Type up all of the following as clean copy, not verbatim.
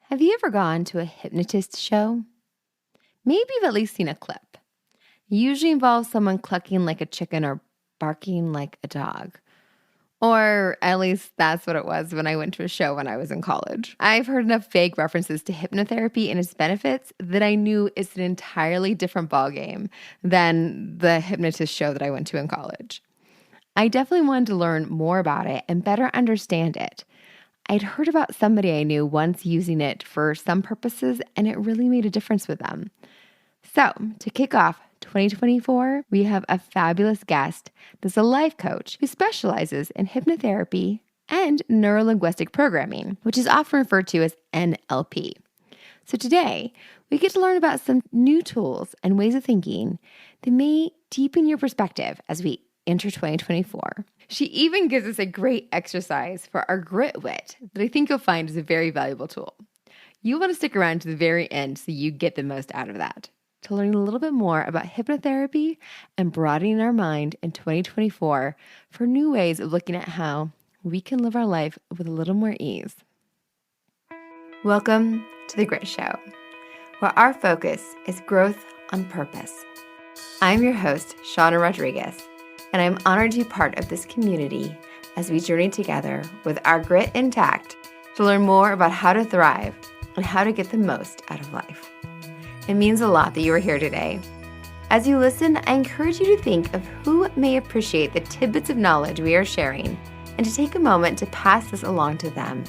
Have you ever gone to a hypnotist show? Maybe you've at least seen a clip. It usually involves someone clucking like a chicken or barking like a dog. Or at least that's what it was when I went to a show when I was in college. I've heard enough vague references to hypnotherapy and its benefits that I knew it's an entirely different ballgame than the hypnotist show that I went to in college. I definitely wanted to learn more about it and better understand it. I'd heard about somebody I knew once using it for some purposes, and it really made a difference with them. So, to kick off 2024, we have a fabulous guest that's a life coach who specializes in hypnotherapy and neuro-linguistic programming, which is often referred to as NLP. So today, we get to learn about some new tools and ways of thinking that may deepen your perspective as we enter 2024. She even gives us a great exercise for our grit wit that I think you'll find is a very valuable tool. You want to stick around to the very end so you get the most out of that. To learn a little bit more about hypnotherapy and broadening our mind in 2024 for new ways of looking at how we can live our life with a little more ease. Welcome to The Grit Show, where our focus is growth on purpose. I'm your host, Shauna Rodriguez, and I'm honored to be part of this community as we journey together with our grit intact to learn more about how to thrive and how to get the most out of life. It means a lot that you are here today. As you listen, I encourage you to think of who may appreciate the tidbits of knowledge we are sharing and to take a moment to pass this along to them.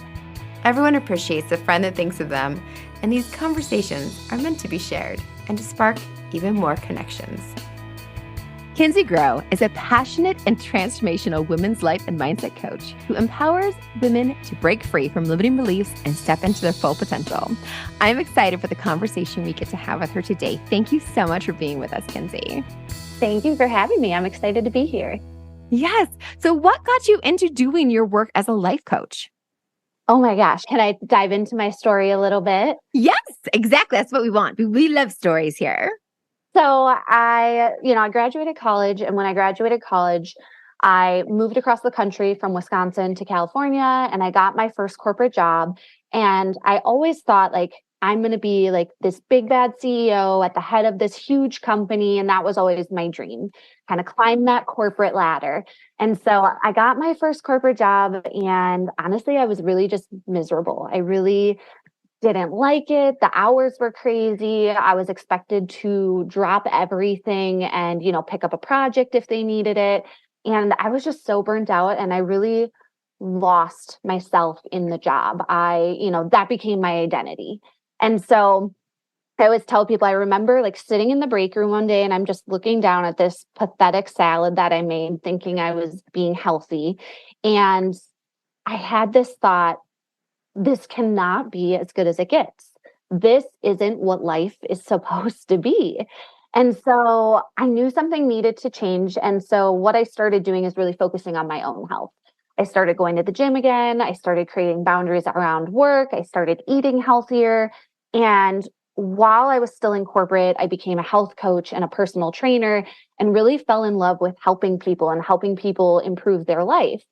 Everyone appreciates a friend that thinks of them, and these conversations are meant to be shared and to spark even more connections. Kenzie Groh is a passionate and transformational women's life and mindset coach who empowers women to break free from limiting beliefs and step into their full potential. I'm excited for the conversation we get to have with her today. Thank you so much for being with us, Kenzie. Thank you for having me. I'm excited to be here. Yes. So what got you into doing your work as a life coach? Oh my gosh. Can I dive into my story a little bit? Yes, exactly. That's what we want. We love stories here. So I graduated college, and when I graduated college, I moved across the country from Wisconsin to California, and I got my first corporate job. And I always thought, like, I'm going to be like this big bad CEO at the head of this huge company. And that was always my dream, kind of climb that corporate ladder. And so I got my first corporate job, and honestly, I was really just miserable. I really didn't like it. The hours were crazy. I was expected to drop everything and, pick up a project if they needed it. And I was just so burnt out, and I really lost myself in the job. That became my identity. And so I always tell people, I remember like sitting in the break room one day, and I'm just looking down at this pathetic salad that I made, thinking I was being healthy. And I had this thought, this cannot be as good as it gets. This isn't what life is supposed to be. And so I knew something needed to change. And so what I started doing is really focusing on my own health. I started going to the gym again. I started creating boundaries around work. I started eating healthier. And while I was still in corporate, I became a health coach and a personal trainer, and really fell in love with helping people and helping people improve their life.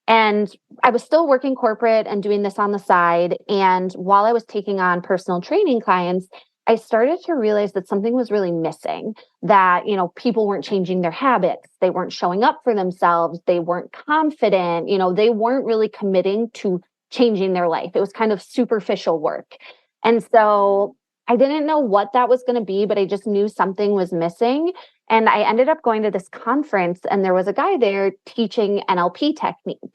And I was still working corporate and doing this on the side. And while I was taking on personal training clients, I started to realize that something was really missing, that, people weren't changing their habits. They weren't showing up for themselves. They weren't confident. They weren't really committing to changing their life. It was kind of superficial work. And so I didn't know what that was going to be, but I just knew something was missing. And I ended up going to this conference, and there was a guy there teaching NLP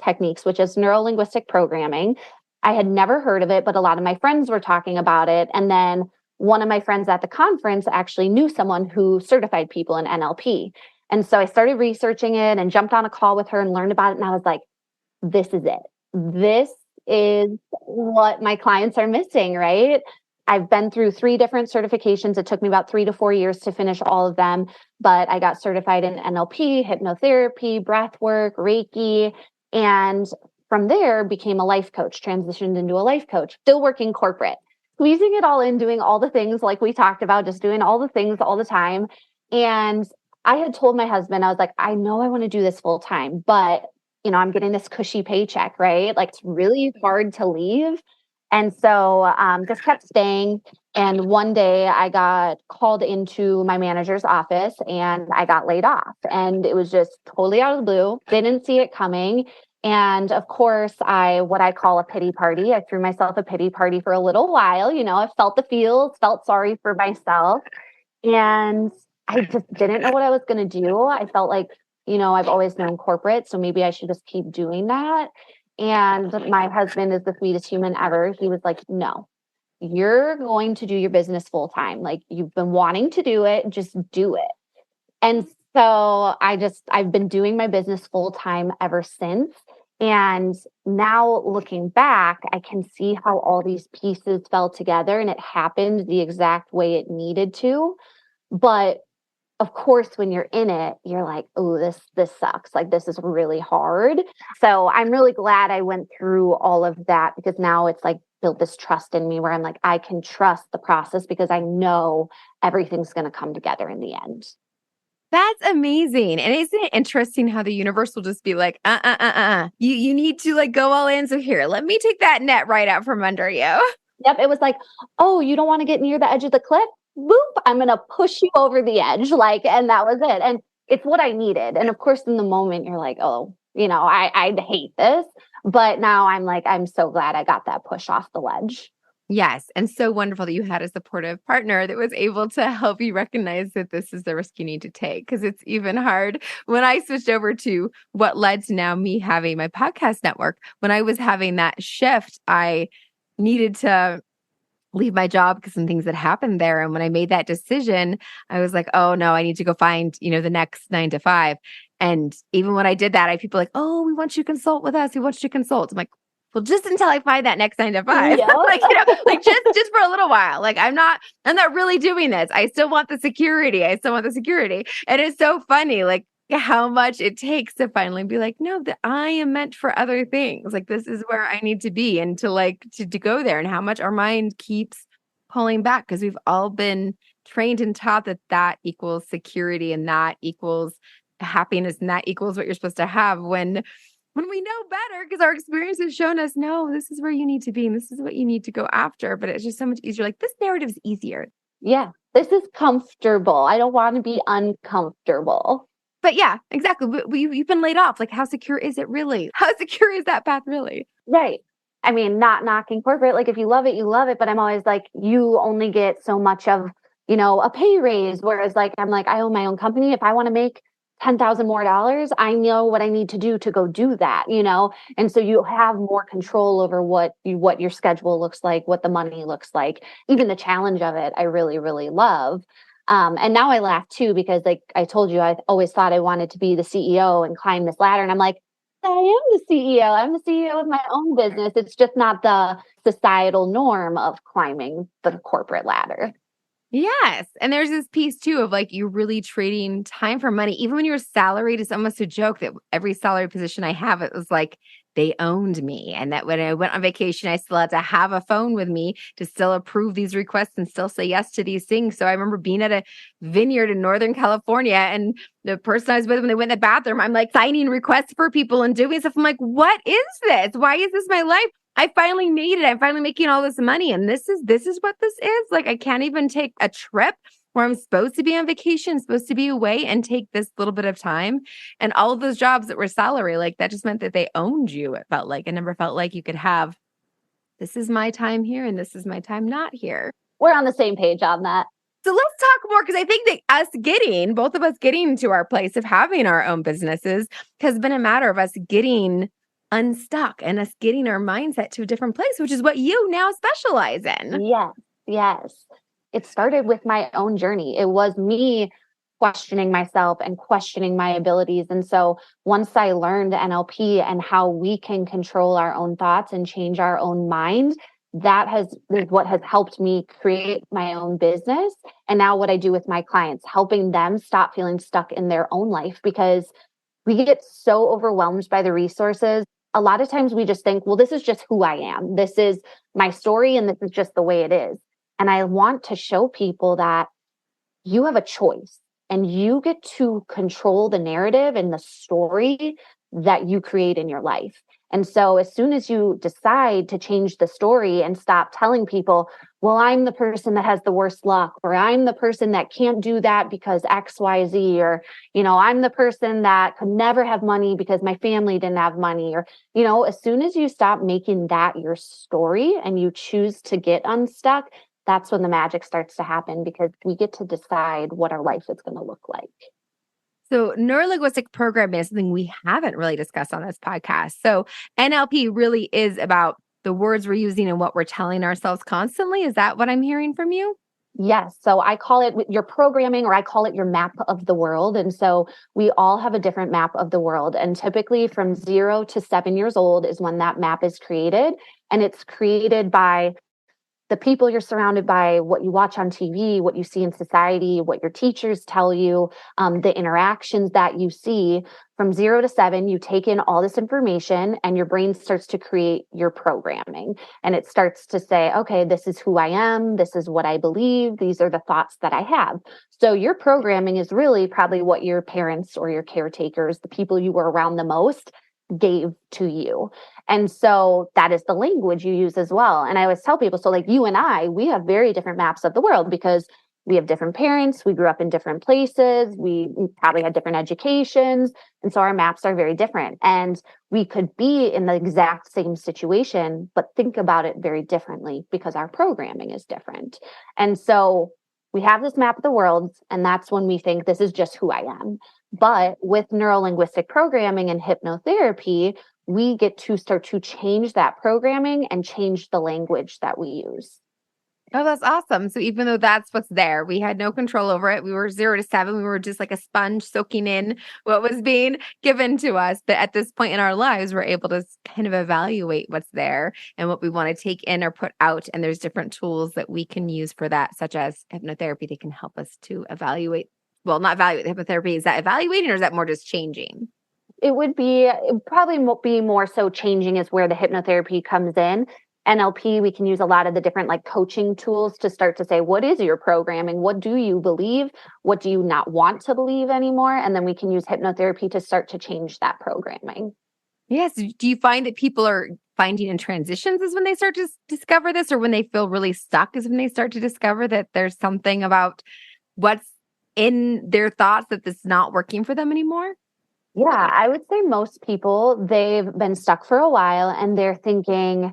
techniques, which is neuro-linguistic programming. I had never heard of it, but a lot of my friends were talking about it. And then one of my friends at the conference actually knew someone who certified people in NLP. And so I started researching it and jumped on a call with her and learned about it. And I was like, this is it. This is what my clients are missing, right? I've been through 3 different certifications. It took me about 3 to 4 years to finish all of them, but I got certified in NLP, hypnotherapy, breath work, Reiki, and from there became a life coach, transitioned into a life coach, still working corporate, squeezing it all in, doing all the things like we talked about, just doing all the things all the time. And I had told my husband, I was like, I know I want to do this full time, but I'm getting this cushy paycheck, right? Like, it's really hard to leave. And so just kept staying. And one day I got called into my manager's office and I got laid off. And it was just totally out of the blue. Didn't see it coming. And of course, what I call a pity party. I threw myself a pity party for a little while. You know, I felt the feels, felt sorry for myself. And I just didn't know what I was going to do. I felt like, you know, I've always known corporate, so maybe I should just keep doing that. And my husband is the sweetest human ever. He was like, no, you're going to do your business full time. Like you've been wanting to do it, just do it. And so I've been doing my business full time ever since. And now looking back, I can see how all these pieces fell together and it happened the exact way it needed to. But of course, when you're in it, you're like, oh, this sucks. Like this is really hard. So I'm really glad I went through all of that because now it's like built this trust in me where I'm like, I can trust the process because I know everything's going to come together in the end. That's amazing. And isn't it interesting how the universe will just be like, You need to like go all in. So here, let me take that net right out from under you. Yep. It was like, oh, you don't want to get near the edge of the cliff? Boop. I'm going to push you over the edge. Like, and that was it. And it's what I needed. And of course, in the moment, you're like, oh, you know, I hate this. But now I'm like, I'm so glad I got that push off the ledge. Yes. And so wonderful that you had a supportive partner that was able to help you recognize that this is the risk you need to take. Because it's even hard when I switched over to what led to now me having my podcast network. When I was having that shift, I needed to leave my job because some things had happened there. And when I made that decision, I was like, oh no, I need to go find, the next 9 to 5. And even when I did that, I had people like, oh, we want you to consult with us. We want you to consult. I'm like, well, just until I find that next 9 to 5, Yeah. like just for a little while. Like I'm not really doing this. I still want the security. And it's so funny, like how much it takes to finally be like, no, that I am meant for other things. Like this is where I need to be and to go there, and how much our mind keeps pulling back because we've all been trained and taught that that equals security and that equals happiness and that equals what you're supposed to have when we know better, because our experience has shown us, no, this is where you need to be and this is what you need to go after. But it's just so much easier. Like this narrative is easier. Yeah. This is comfortable. I don't want to be uncomfortable. But yeah, exactly. You've been laid off. Like, how secure is it really? How secure is that path really? Right. I mean, not knocking corporate. Like, if you love it, you love it. But I'm always like, you only get so much of, a pay raise. Whereas, like, I'm like, I own my own company. If I want to make 10,000 more dollars, I know what I need to do to go do that, And so you have more control over what your schedule looks like, what the money looks like, even the challenge of it. I really, really love. And now I laugh too, because like I told you, I always thought I wanted to be the CEO and climb this ladder. And I'm like, I am the CEO. I'm the CEO of my own business. It's just not the societal norm of climbing the corporate ladder. Yes. And there's this piece too of like you really trading time for money. Even when you're salaried, it's almost a joke that every salary position I have, it was like they owned me. And that when I went on vacation, I still had to have a phone with me to still approve these requests and still say yes to these things. So I remember being at a vineyard in Northern California, and the person I was with, when they went in the bathroom, I'm like signing requests for people and doing stuff. I'm like, what is this? Why is this my life? I finally made it. I'm finally making all this money. And this is what this is. Like, I can't even take a trip where I'm supposed to be on vacation, supposed to be away, and take this little bit of time. And all of those jobs that were salary, like that just meant that they owned you. It felt like it never felt like you could have, this is my time here and this is my time not here. We're on the same page on that. So let's talk more, because I think that both of us getting to our place of having our own businesses has been a matter of us getting unstuck and us getting our mindset to a different place, which is what you now specialize in. Yes, yes. It started with my own journey. It was me questioning myself and questioning my abilities. And so once I learned NLP and how we can control our own thoughts and change our own mind, is what has helped me create my own business. And now what I do with my clients, helping them stop feeling stuck in their own life, because we get so overwhelmed by the resources. A lot of times we just think, well, this is just who I am. This is my story and this is just the way it is. And I want to show people that you have a choice and you get to control the narrative and the story that you create in your life. And so as soon as you decide to change the story and stop telling people, well, I'm the person that has the worst luck, or I'm the person that can't do that because XYZ, or, I'm the person that could never have money because my family didn't have money, or, as soon as you stop making that your story and you choose to get unstuck, that's when the magic starts to happen, because we get to decide what our life is going to look like. So, neuro-linguistic programming is something we haven't really discussed on this podcast. So, NLP really is about the words we're using and what we're telling ourselves constantly. Is that what I'm hearing from you? Yes. So I call it your programming, or I call it your map of the world. And so we all have a different map of the world. And typically from 0 to 7 years old is when that map is created. And it's created by the people you're surrounded by, what you watch on TV, what you see in society, what your teachers tell you, the interactions that you see. From 0 to 7, you take in all this information and your brain starts to create your programming. And it starts to say, okay, this is who I am. This is what I believe. These are the thoughts that I have. So your programming is really probably what your parents or your caretakers, the people you were around the most, gave to you. And so that is the language you use as well. And I always tell people, so like you and I, we have very different maps of the world because we have different parents, we grew up in different places, we probably had different educations. And so our maps are very different. And we could be in the exact same situation, but think about it very differently because our programming is different. And so we have this map of the world, and that's when we think this is just who I am. But with neuro-linguistic programming and hypnotherapy, we get to start to change that programming and change the language that we use. Oh, that's awesome. So even though that's what's there, we had no control over it. We were 0 to 7. We were just like a sponge soaking in what was being given to us. But at this point in our lives, we're able to kind of evaluate what's there and what we want to take in or put out. And there's different tools that we can use for that, such as hypnotherapy. They can help us to evaluate. Well, not evaluate. Hypnotherapy, is that evaluating, or is that more just changing? It would probably be more so changing is where the hypnotherapy comes in. NLP, we can use a lot of the different like coaching tools to start to say, what is your programming? What do you believe? What do you not want to believe anymore? And then we can use hypnotherapy to start to change that programming. Yes. Do you find that people are finding in transitions is when they start to discover this, or when they feel really stuck is when they start to discover that there's something about what's in their thoughts that this is not working for them anymore? Yeah, I would say most people, they've been stuck for a while and they're thinking,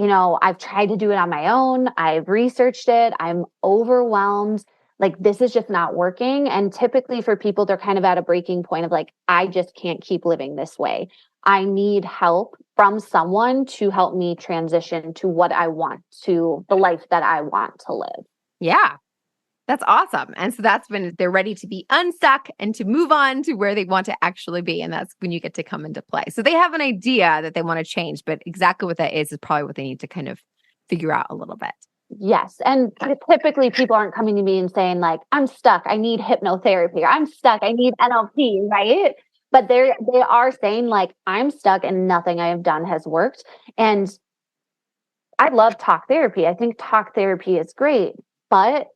I've tried to do it on my own. I've researched it. I'm overwhelmed. Like, this is just not working. And typically for people, they're kind of at a breaking point of like, I just can't keep living this way. I need help from someone to help me transition to what I want, to the life that I want to live. Yeah. That's awesome. And so that's when they're ready to be unstuck and to move on to where they want to actually be. And that's when you get to come into play. So they have an idea that they want to change, but exactly what that is probably what they need to kind of figure out a little bit. Yes. And typically people aren't coming to me and saying like, I'm stuck, I need hypnotherapy, or I'm stuck, I need NLP, right? But they are saying like, I'm stuck and nothing I have done has worked. And I love talk therapy. I think talk therapy is great, but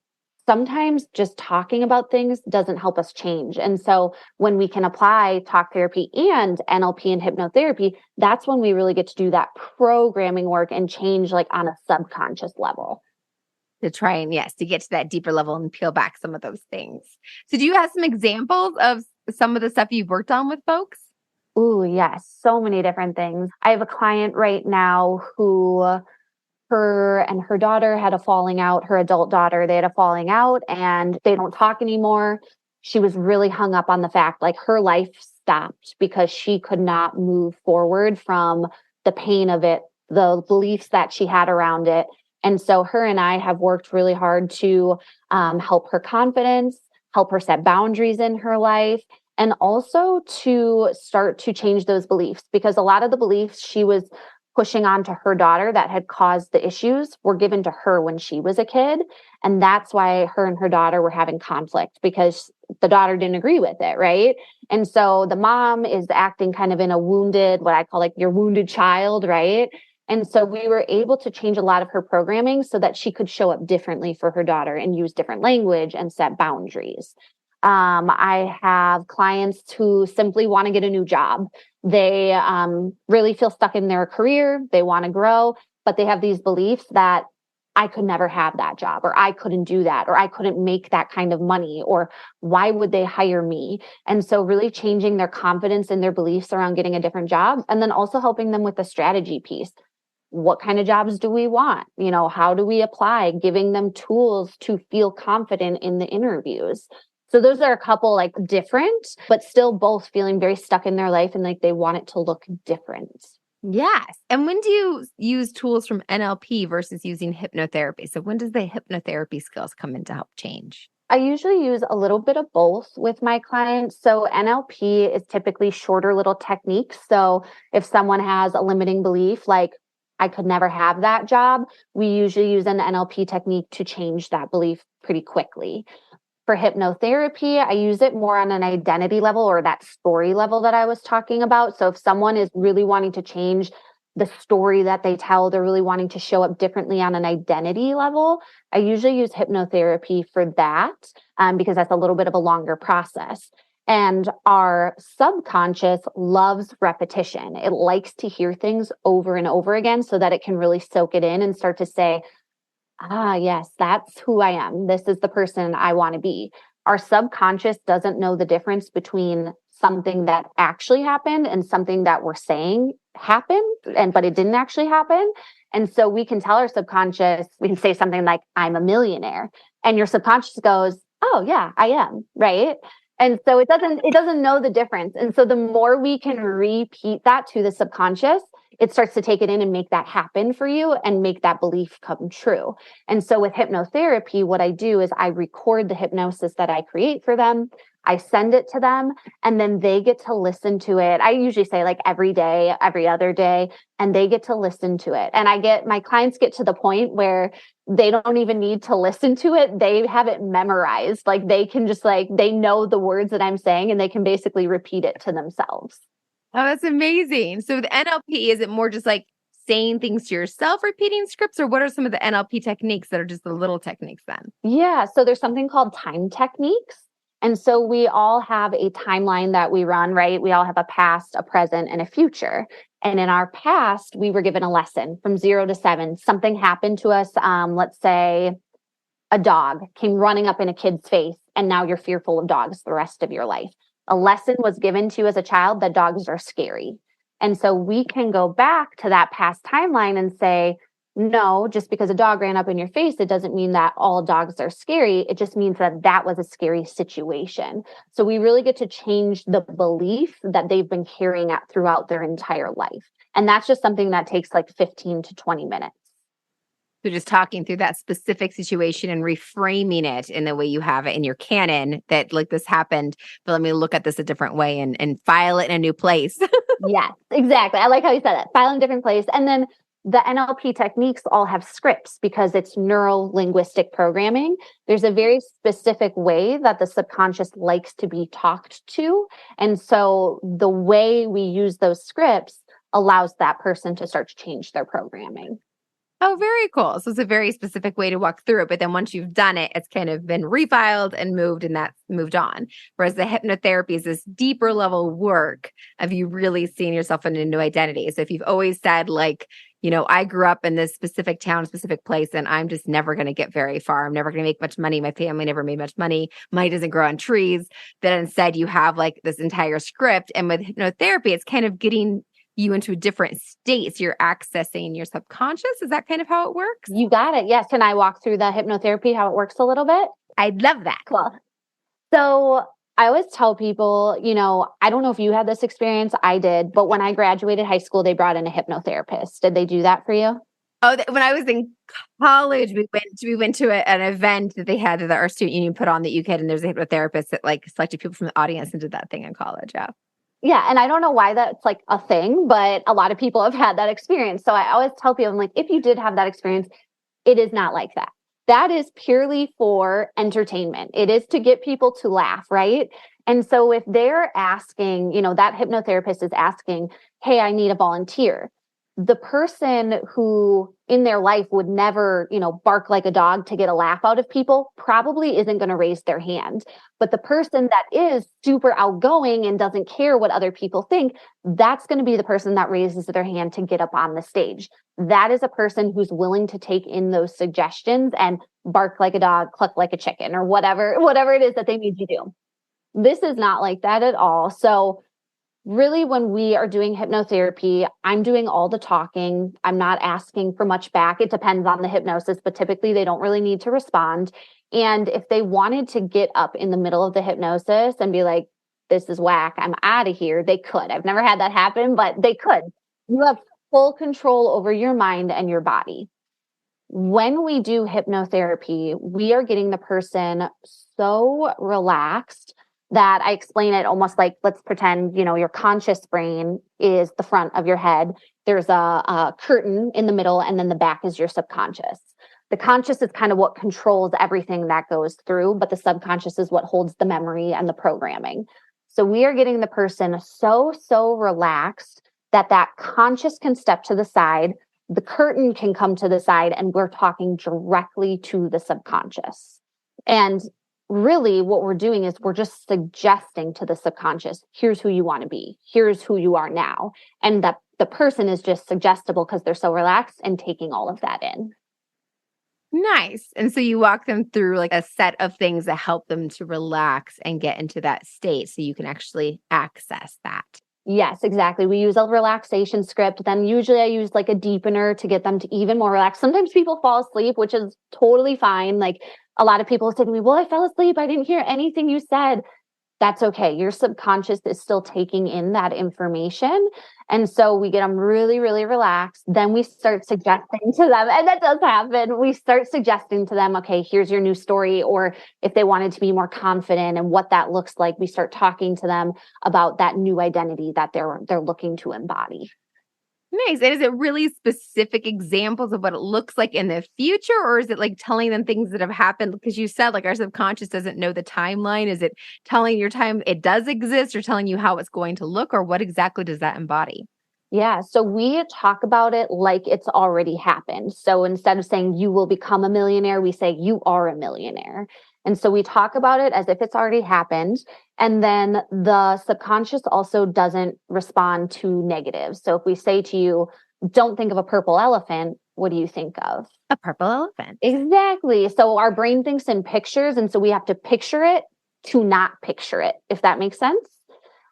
sometimes just talking about things doesn't help us change. And so when we can apply talk therapy and NLP and hypnotherapy, that's when we really get to do that programming work and change like on a subconscious level. To try and, yes, to get to that deeper level and peel back some of those things. So do you have some examples of some of the stuff you've worked on with folks? Ooh, yes, so many different things. I have a client right now who her and her daughter had a falling out, her adult daughter, they had a falling out and they don't talk anymore. She was really hung up on the fact like her life stopped because she could not move forward from the pain of it, the beliefs that she had around it. And so her and I have worked really hard to help her confidence, help her set boundaries in her life, and also to start to change those beliefs, because a lot of the beliefs she was pushing on to her daughter that had caused the issues were given to her when she was a kid. And that's why her and her daughter were having conflict, because the daughter didn't agree with it, right? And so the mom is acting kind of in a wounded, what I call like your wounded child, right? And so we were able to change a lot of her programming so that she could show up differently for her daughter and use different language and set boundaries. I have clients who simply want to get a new job. They really feel stuck in their career. They want to grow, but they have these beliefs that I could never have that job, or I couldn't do that, or I couldn't make that kind of money, or why would they hire me? And so really changing their confidence and their beliefs around getting a different job, and then also helping them with the strategy piece. What kind of jobs do we want? How do we apply? Giving them tools to feel confident in the interviews. So those are a couple like different, but still both feeling very stuck in their life and like they want it to look different. Yes. And when do you use tools from NLP versus using hypnotherapy? So when does the hypnotherapy skills come in to help change? I usually use a little bit of both with my clients. So NLP is typically shorter little techniques. So if someone has a limiting belief, like I could never have that job, we usually use an NLP technique to change that belief pretty quickly. For hypnotherapy, I use it more on an identity level or that story level that I was talking about. So if someone is really wanting to change the story that they tell, they're really wanting to show up differently on an identity level, I usually use hypnotherapy for that because that's a little bit of a longer process. And our subconscious loves repetition. It likes to hear things over and over again so that it can really soak it in and start to say, yes, that's who I am. This is the person I want to be. Our subconscious doesn't know the difference between something that actually happened and something that we're saying happened, but it didn't actually happen. And so we can tell our subconscious, we can say something like, I'm a millionaire. And your subconscious goes, oh yeah, I am, right? And so it doesn't know the difference. And so the more we can repeat that to the subconscious, it starts to take it in and make that happen for you and make that belief come true. And so with hypnotherapy, what I do is I record the hypnosis that I create for them. I send it to them and then they get to listen to it. I usually say like every day, every other day, and they get to listen to it. And my clients get to the point where they don't even need to listen to it. They have it memorized. Like they can just they know the words that I'm saying and they can basically repeat it to themselves. Oh, that's amazing. So the NLP, is it more just like saying things to yourself, repeating scripts, or what are some of the NLP techniques that are just the little techniques then? Yeah. So there's something called time techniques. And so we all have a timeline that we run, right? We all have a past, a present, and a future. And in our past, we were given a lesson from 0 to 7. Something happened to us. Let's say a dog came running up in a kid's face, and now you're fearful of dogs the rest of your life. A lesson was given to you as a child that dogs are scary. And so we can go back to that past timeline and say, no, just because a dog ran up in your face, it doesn't mean that all dogs are scary. It just means that that was a scary situation. So we really get to change the belief that they've been carrying out throughout their entire life. And that's just something that takes like 15 to 20 minutes. So just talking through that specific situation and reframing it in the way you have it in your canon that like this happened, but let me look at this a different way and file it in a new place. Yes, exactly. I like how you said that. File in a different place. And then the NLP techniques all have scripts because it's neuro-linguistic programming. There's a very specific way that the subconscious likes to be talked to. And so the way we use those scripts allows that person to start to change their programming. Oh, very cool. So it's a very specific way to walk through it. But then once you've done it, it's kind of been refiled and moved and that's moved on. Whereas the hypnotherapy is this deeper level work of you really seeing yourself in a new identity. So if you've always said like, I grew up in this specific town, specific place, and I'm just never going to get very far. I'm never going to make much money. My family never made much money. Money doesn't grow on trees. Then instead you have like this entire script. And with hypnotherapy, it's kind of getting you into a different state. So you're accessing your subconscious. Is that kind of how it works? You got it. Yes. Can I walk through the hypnotherapy, how it works a little bit? I'd love that. Cool. So I always tell people, I don't know if you had this experience. I did. But when I graduated high school, they brought in a hypnotherapist. Did they do that for you? Oh, when I was in college, we went to an event that they had that our student union put on that you could, and there's a hypnotherapist that like selected people from the audience and did that thing in college. Yeah. Yeah. And I don't know why that's like a thing, but a lot of people have had that experience. So I always tell people, I'm like, if you did have that experience, it is not like that. That is purely for entertainment. It is to get people to laugh, right? And so if they're asking, that hypnotherapist is asking, hey, I need a volunteer. the person who in their life would never, bark like a dog to get a laugh out of people probably isn't going to raise their hand. But the person that is super outgoing and doesn't care what other people think, that's going to be the person that raises their hand to get up on the stage. That is a person who's willing to take in those suggestions and bark like a dog, cluck like a chicken, or whatever it is that they need to do. This is not like that at all. So really, when we are doing hypnotherapy, I'm doing all the talking. I'm not asking for much back. It depends on the hypnosis, but typically they don't really need to respond. And if they wanted to get up in the middle of the hypnosis and be like, this is whack, I'm out of here, they could. I've never had that happen, but they could. You have full control over your mind and your body. When we do hypnotherapy, we are getting the person so relaxed that I explain it almost like, let's pretend, your conscious brain is the front of your head. There's a curtain in the middle, and then the back is your subconscious. The conscious is kind of what controls everything that goes through, but the subconscious is what holds the memory and the programming. So we are getting the person so relaxed that conscious can step to the side, the curtain can come to the side, and we're talking directly to the subconscious. And really what we're doing is we're just suggesting to the subconscious, here's who you want to be, here's who you are now. And that the person is just suggestible because they're so relaxed and taking all of that in. Nice. And so you walk them through like a set of things that help them to relax and get into that state so you can actually access that. Yes, exactly. We use a relaxation script. Then usually I use like a deepener to get them to even more relaxed. Sometimes people fall asleep, which is totally fine. Like a lot of people say to me, well, I fell asleep, I didn't hear anything you said. That's okay. Your subconscious is still taking in that information. And so we get them really, really relaxed. Then we start suggesting to them, and that does happen. We start suggesting to them, okay, here's your new story. Or if they wanted to be more confident and what that looks like, we start talking to them about that new identity that they're looking to embody. Nice. And is it really specific examples of what it looks like in the future? Or is it like telling them things that have happened? Because you said like our subconscious doesn't know the timeline. Is it telling your time it does exist or telling you how it's going to look? Or what exactly does that embody? Yeah. So we talk about it like it's already happened. So instead of saying you will become a millionaire, we say you are a millionaire. And so we talk about it as if it's already happened. And then the subconscious also doesn't respond to negatives. So if we say to you, don't think of a purple elephant, what do you think of? A purple elephant. Exactly. So our brain thinks in pictures. And so we have to picture it to not picture it, if that makes sense.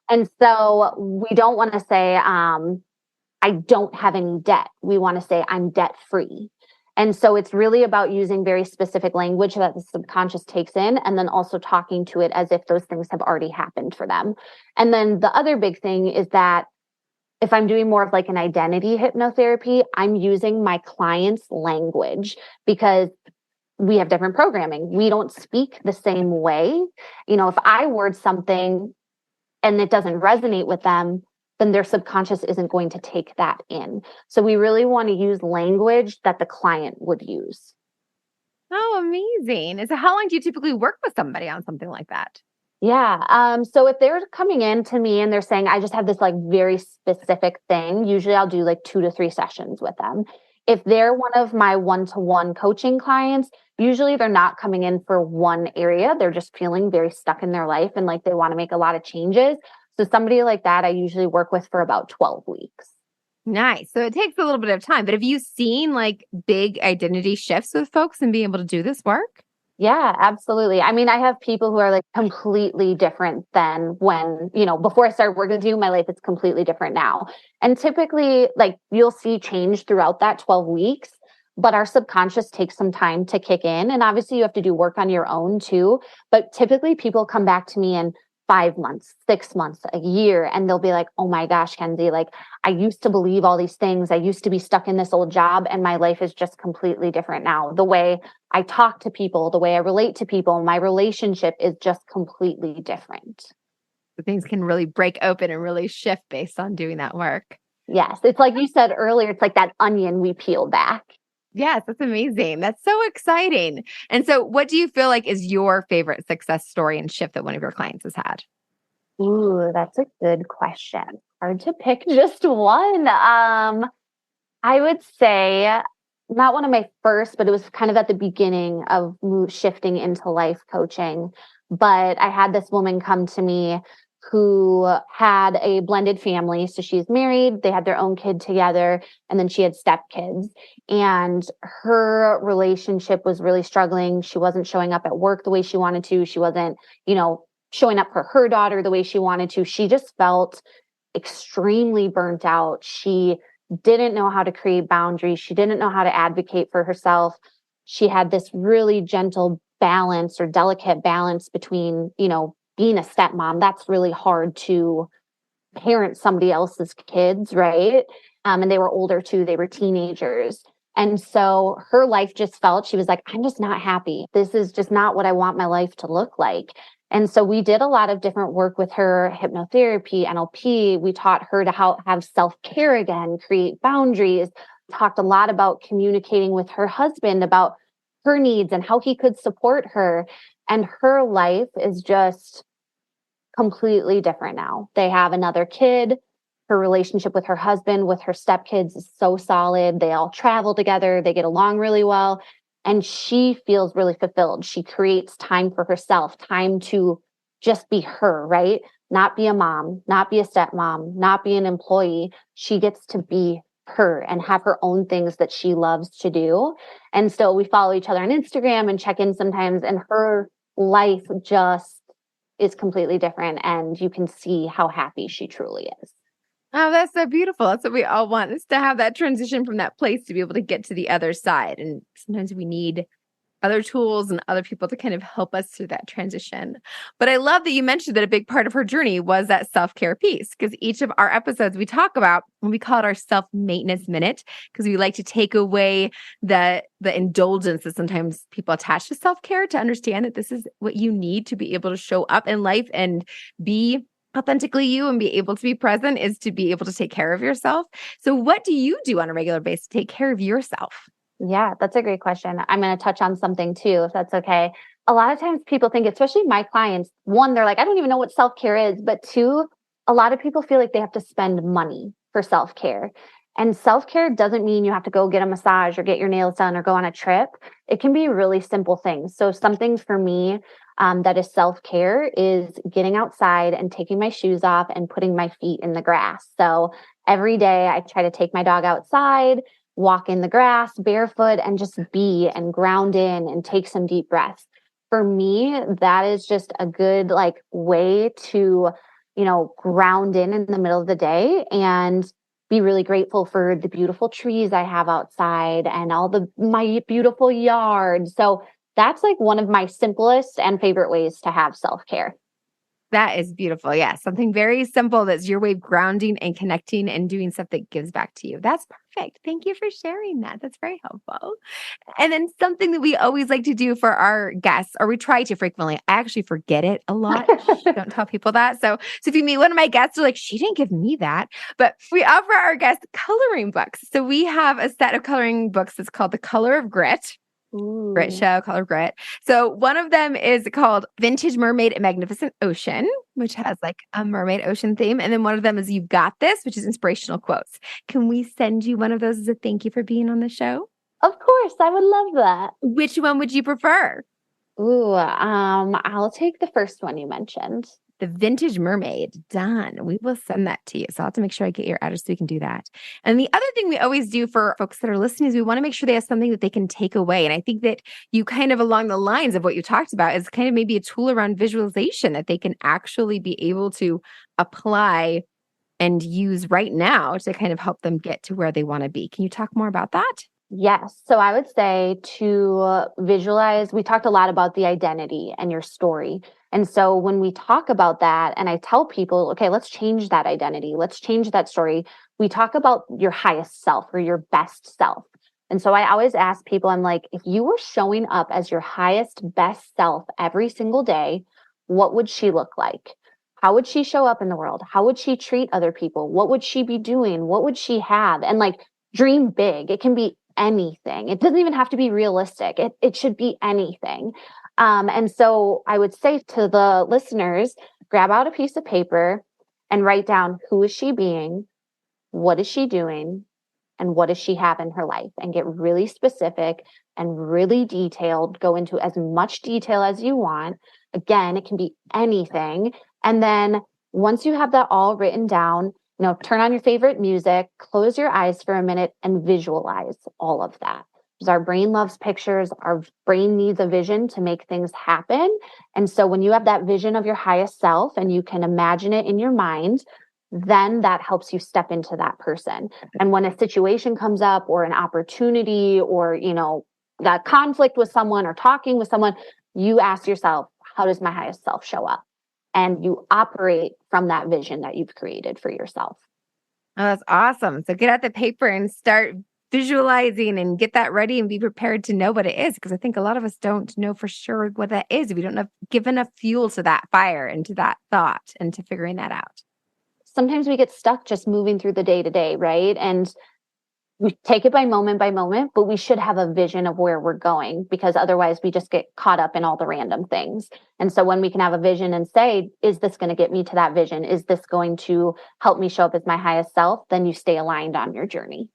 And so we don't want to say, I don't have any debt. We want to say, I'm debt free. And so it's really about using very specific language that the subconscious takes in, and then also talking to it as if those things have already happened for them. And then the other big thing is that if I'm doing more of like an identity hypnotherapy, I'm using my client's language because we have different programming. We don't speak the same way. If I word something and it doesn't resonate with them, then their subconscious isn't going to take that in. So we really want to use language that the client would use. Oh, amazing. And so how long do you typically work with somebody on something like that? Yeah. So if they're coming in to me and they're saying, I just have this like very specific thing, usually I'll do like 2 to 3 sessions with them. If they're one of my one-to-one coaching clients, usually they're not coming in for one area. They're just feeling very stuck in their life and like they want to make a lot of changes. So somebody like that, I usually work with for about 12 weeks. Nice. So it takes a little bit of time, but have you seen like big identity shifts with folks and being able to do this work? Yeah, absolutely. I mean, I have people who are like completely different than when, before I started working with you, my life is completely different now. And typically, like you'll see change throughout that 12 weeks, but our subconscious takes some time to kick in. And obviously, you have to do work on your own too. But typically, people come back to me in 5 months, 6 months, a year, and they'll be like, oh my gosh, Kenzie, like I used to believe all these things. I used to be stuck in this old job, and my life is just completely different now. The way I talk to people, the way I relate to people, my relationship is just completely different. So things can really break open and really shift based on doing that work. Yes. It's like you said earlier, it's like that onion we peel back. Yes, that's amazing. That's so exciting. And so what do you feel like is your favorite success story and shift that one of your clients has had? Ooh, that's a good question. Hard to pick just one. I would say not one of my first, but it was kind of at the beginning of shifting into life coaching. But I had this woman come to me who had a blended family. So she's married, they had their own kid together, and then she had stepkids. And her relationship was really struggling. She wasn't showing up at work the way she wanted to. She wasn't, showing up for her daughter the way she wanted to. She just felt extremely burnt out. She didn't know how to create boundaries. She didn't know how to advocate for herself. She had this really gentle balance or delicate balance between, being a stepmom. That's really hard to parent somebody else's kids, right? And they were older too, they were teenagers. And so her life just felt, she was like, I'm just not happy. This is just not what I want my life to look like. And so we did a lot of different work with her, hypnotherapy, NLP. We taught her to have self-care again, create boundaries, talked a lot about communicating with her husband about her needs and how he could support her. And her life is just completely different now. They have another kid. Her relationship with her husband, with her stepkids is so solid. They all travel together. They get along really well. And she feels really fulfilled. She creates time for herself, time to just be her, right? Not be a mom, not be a stepmom, not be an employee. She gets to be her and have her own things that she loves to do. And so we follow each other on Instagram and check in sometimes, and her life just is completely different, and you can see how happy she truly is. Oh, that's so beautiful. That's what we all want, is to have that transition from that place to be able to get to the other side. And sometimes we need other tools and other people to kind of help us through that transition. But I love that you mentioned that a big part of her journey was that self-care piece, because each of our episodes we talk about, and we call it our self-maintenance minute, because we like to take away the indulgence that sometimes people attach to self-care, to understand that this is what you need to be able to show up in life and be authentically you and be able to be present, is to be able to take care of yourself. So what do you do on a regular basis to take care of yourself? Yeah, that's a great question. I'm going to touch on something too, if that's okay. A lot of times people think, especially my clients, one, they're like, I don't even know what self-care is. But two, a lot of people feel like they have to spend money for self-care. And self-care doesn't mean you have to go get a massage or get your nails done or go on a trip. It can be really simple things. So something for me that is self-care is getting outside and taking my shoes off and putting my feet in the grass. So every day I try to take my dog outside, walk in the grass barefoot, and just be and ground in and take some deep breaths. For me, that is just a good way to, ground in the middle of the day and be really grateful for the beautiful trees I have outside and my beautiful yard. So that's one of my simplest and favorite ways to have self-care. That is beautiful. Yeah. Something very simple that's your way of grounding and connecting and doing stuff that gives back to you. That's perfect. Thank you for sharing that. That's very helpful. And then something that we always like to do for our guests, or we try to frequently, I actually forget it a lot. Don't tell people that. So if you meet one of my guests, they're like, she didn't give me that. But we offer our guests coloring books. So we have a set of coloring books that's called The Color of Grit. Grit Ooh. show, color grit. So one of them is called Vintage Mermaid and Magnificent Ocean, which has like a mermaid ocean theme. And then one of them is You Got This, which is inspirational quotes. Can we send you one of those as a thank you for being on the show? Of course, I would love that. Which one would you prefer? Ooh, I'll take the first one you mentioned. The Vintage Mermaid. Done. We will send that to you. So I'll have to make sure I get your address so we can do that. And the other thing we always do for folks that are listening is we want to make sure they have something that they can take away. And I think that you kind of along the lines of what you talked about is kind of maybe a tool around visualization that they can actually be able to apply and use right now to kind of help them get to where they want to be. Can you talk more about that? Yes. So I would say to visualize, we talked a lot about the identity and your story. And so when we talk about that, and I tell people, okay, let's change that identity, let's change that story, we talk about your highest self or your best self. And so I always ask people, I'm like, if you were showing up as your highest, best self every single day, what would she look like? How would she show up in the world? How would she treat other people? What would she be doing? What would she have? And dream big. It can be anything. It doesn't even have to be realistic. It should be anything. And so I would say to the listeners, grab out a piece of paper and write down, who is she being? What is she doing? and what does she have in her life, and get really specific and really detailed. Go into as much detail as you want. Again, it can be anything. And then once you have that all written down, turn on your favorite music, close your eyes for a minute, and visualize all of that. Because our brain loves pictures. Our brain needs a vision to make things happen. And so when you have that vision of your highest self and you can imagine it in your mind, then that helps you step into that person. And when a situation comes up, or an opportunity, or, that conflict with someone or talking with someone, you ask yourself, how does my highest self show up? And you operate from that vision that you've created for yourself. Oh, that's awesome. So get out the paper and start visualizing and get that ready and be prepared to know what it is. Because I think a lot of us don't know for sure what that is. We don't have give enough fuel to that fire and to that thought and to figuring that out. Sometimes we get stuck just moving through the day to day, right? And we take it by moment, but we should have a vision of where we're going, because otherwise we just get caught up in all the random things. And so when we can have a vision and say, is this going to get me to that vision? Is this going to help me show up as my highest self? Then you stay aligned on your journey.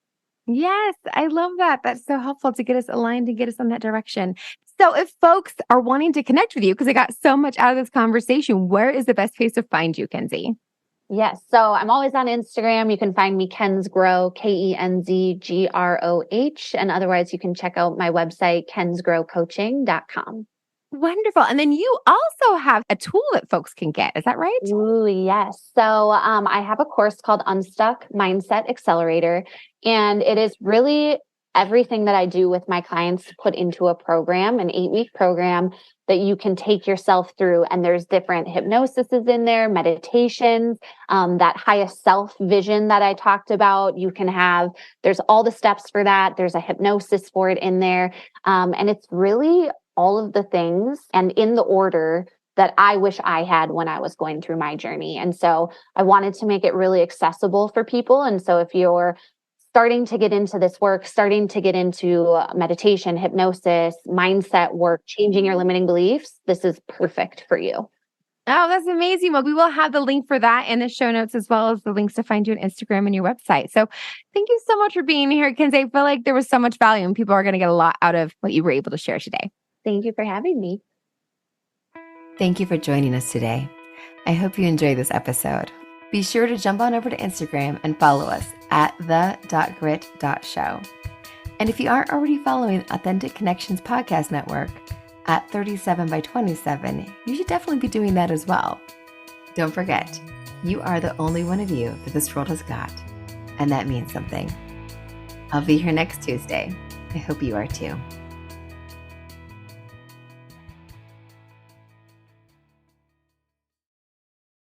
Yes, I love that. That's so helpful to get us aligned and get us in that direction. So if folks are wanting to connect with you, because I got so much out of this conversation, where is the best place to find you, Kenzie? Yes. So I'm always on Instagram. You can find me Kenzie Groh, KenzGroh. And otherwise, you can check out my website, kenzgrohcoaching.com. Wonderful. And then you also have a tool that folks can get. Is that right? Ooh, yes. So I have a course called Unstuck Mindset Accelerator, and it is really everything that I do with my clients put into a program, an 8-week program that you can take yourself through. And there's different hypnosises in there, meditations, that highest self vision that I talked about. You can have, there's all the steps for that. There's a hypnosis for it in there. And it's really all of the things and in the order that I wish I had when I was going through my journey. And so I wanted to make it really accessible for people. And so if you're starting to get into this work, starting to get into meditation, hypnosis, mindset work, changing your limiting beliefs, this is perfect for you. Oh, that's amazing. Well, we will have the link for that in the show notes, as well as the links to find you on Instagram and your website. So thank you so much for being here, Kenzie. I feel like there was so much value and people are going to get a lot out of what you were able to share today. Thank you for having me. Thank you for joining us today. I hope you enjoyed this episode. Be sure to jump on over to Instagram and follow us at the.grit.show. And if you aren't already following Authentic Connections Podcast Network at 37 by 27, you should definitely be doing that as well. Don't forget, you are the only one of you that this world has got, and that means something. I'll be here next Tuesday. I hope you are too.